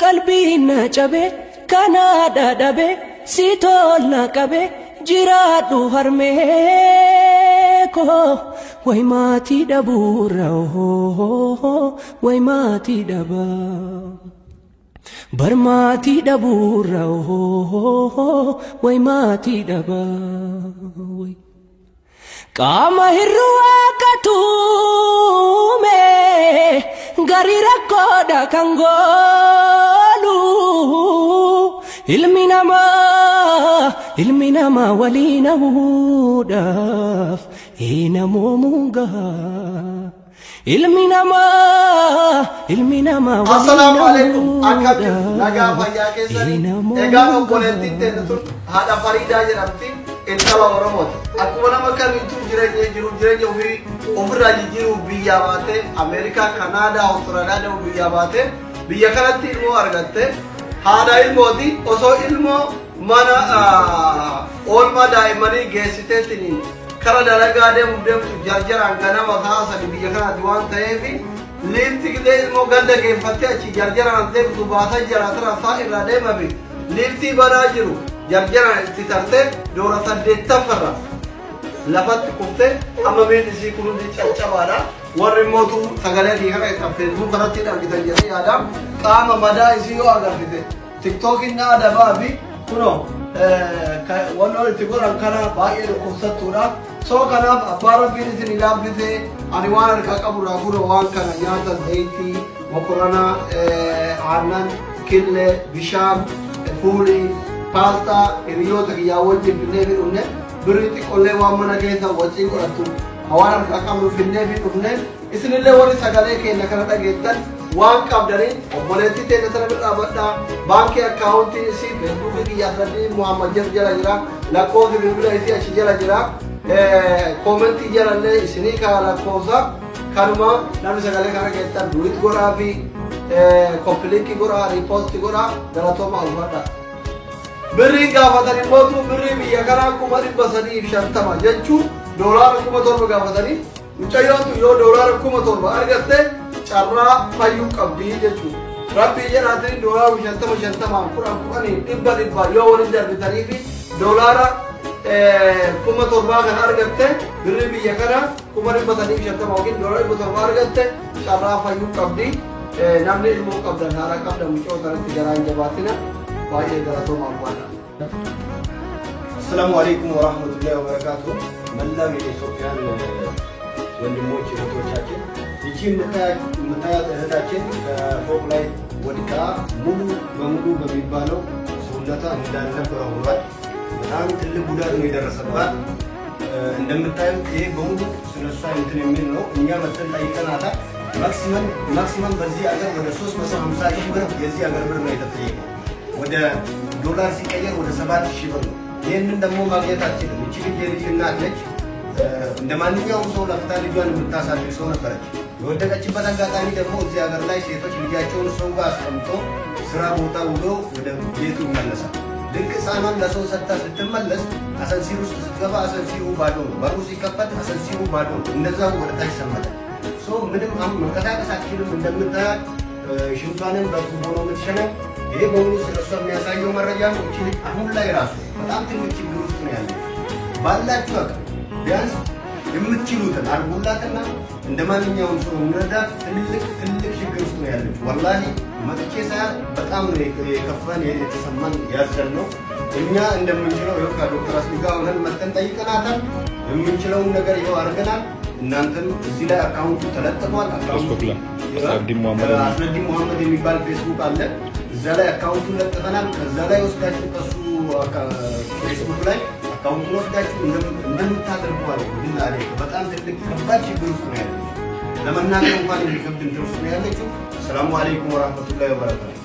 قلبي نجبه كندا دبه سيتول نقبه جرادو هرميكو ويماتي دبورو ويماتي دبا برماتي دبورو ويماتي دبا Kama hirruakatume gari rakkoda kangolu ilmi nama walina hudaf ina momuga ilmi nama Assalamu alaikum akabir naga fayya kesani ega obboletti tenutun hada farida jedhamti intala oromoti akkuma nama kamitu jireenya ofirraa jijjiiru biyya baate Amerika Canada Australia biyya baate biyya kanatti ilmoo argatte haadha ilmooti osoo ilmoo mana oolmaa daa'immanii geessiteetiin kara dalagaa deemtu jarjaraan ganama taasisa biyya kanatti waan ta'eef liifti gidee ilmoo ganda geeffattee achi jarjaraan deemtu baasa jaraatara isaa irraa deemame liiftii banaa jiru jarjaraan itti tarte doora 8 lafatti kuftee amma meedisii kunuunsi caccabaadha warri mootu sagalee kana itti Facebook kanatti argitan jedhee yaada qaama madaa isii yoo agartite TikTokin na adabaa fi kuno wanno itti godhan kana baay'ee dhukkubsattuudha soo kanaaf abbaa rabbiin isin ilaabbise ani waan harkaa qaburraa kunoo waan kana nyaata zayitii mokoranaa aannan killee bishaan fuulii paastaa hiriyoota kiyyaa wajjin finnee fi dhufne birriitti qollee waan mana keessa wajjin godhattu hawaan harkaa qabnu finnee fi dhufne isinillee warri sagalee keenya kana dhageettan waan qabdanii obboleettii teenya sana birraa badhaa baankii akkaawuntii isii feesbuukii kiyyaa sadii Muhammad jala jira lakkoofsi bilbila isii achi jala jira koomentii jalallee isinii kaa lakkoofsa kanuma namni sagalee kana keessan durit godhaa fi kompiiliikii godhaa riipoosti godhaa galatooma ulfaadha. Birriin gaafatanii mootu birrii biyya kanaa 350 jechuun doolaara 7,000 gaafatanii mucayyoontu yoo doolaara 7,000 argatte carraa fayyuu qabdii jechuudha. Rabbii jedhaatiin doolaara 50 yoo waliin darbitanii fi doolaara 7,000 kan argatte birrii biyya kanaa 350 yookiin doolaara 7,000 argatte carraa fayyuu qabdii namni ilmoo qabdan haala qabdan mucoo kanatti garaan jabaatina. السلام عليكم ورحمة الله وبركاته. من لا يسوفيان ወንድሞች እህቶቻችን እቺ መታያት እህታችን ከፎቅ ላይ ወድቃ ሙሉ በሙሉ በሚባለው ሰውነቷ እንዳልነበረ ሆኗል። በጣም ትልቅ ጉዳት ነው የደረሰባት። እንደምታዩት ይሄ በሙሉ ስለሷ እንትን የሚል ነው። እኛ መተን ጠይቀናታል። ማክሲመም በዚህ አገር ወደ 350 ሺህ ብር የዚህ አገር ብር ነው የተጠየቀው። ወደ ዶላር ሲቀየር ወደ 7,000 ብር ነው። ይሄንን ደግሞ ማግኘት አትችልም። እቺ ልጅ እናት ነች። እንደማንኛውም ሰው ለፍታ ልጇን የምታሳድግ ሰው ነበረች። የወደቀችበት አጋጣሚ ደግሞ እዚህ ሀገር ላይ ሴቶች ልጃቸውን ሰው ጋር አስቀምጦ ስራ ቦታ ውሎ ወደ ቤቱ ይመለሳል። ልክ ህፃኗን ለሰው ሰጥታ ስትመለስ አሰንሲር ውስጥ ስትገባ አሰንሲሩ ባዶ ነው። በሩ ሲከፈት አሰንሲሩ ባዶ ነው። እንደዛው ወደ ታች ሰመጠ። ምንም መንቀሳቀስ አትችልም። እንደምታያት ሽንቷንን በቱቦ ነው የምትሸነው። ይሄ በሙሉ ስለሷ የሚያሳየው መረጃ ነው። እቺ ልጅ አሁን ላይ ራሱ በጣም ትልቅ ችግር ውስጥ ነው ያለችው። ባላችሁ አቅም ቢያንስ የምትችሉትን አድርጉላትና እንደማንኛውም ሰው እንረዳት። ትልቅ ችግር ውስጥ ነው ያለችው። ወላሂ መጥቼ ሳያት በጣም ነው የከፋን የተሰማን ያዘን ነው። እኛ እንደምንችለው ይኸው ከዶክተር አስሊጋ ሆነን መተን ጠይቀናታል። የምንችለውን ነገር ይኸው አድርገናል። እናንተም እዚህ ላይ አካውንቱ ተለጥፏል። አካውንቱ አስረዲ ሙሐመድ የሚባል ፌስቡክ አለ። እዛ ላይ አካውንቱን ለጥፈናል። ከዛ ላይ ወስዳችሁ ከሱ ፌስቡክ ላይ አካውንቱን ወስዳችሁ እንደምታደርጉ አለ። በጣም ትልቅ ከባድ ችግር ውስጥ ነው ያለችው። ለመናገር እንኳን የሚከብድ እንትን ውስጥ ነው ያለችው። ሰላም አለይኩም ወራህመቱላሂ ወበረካቱ።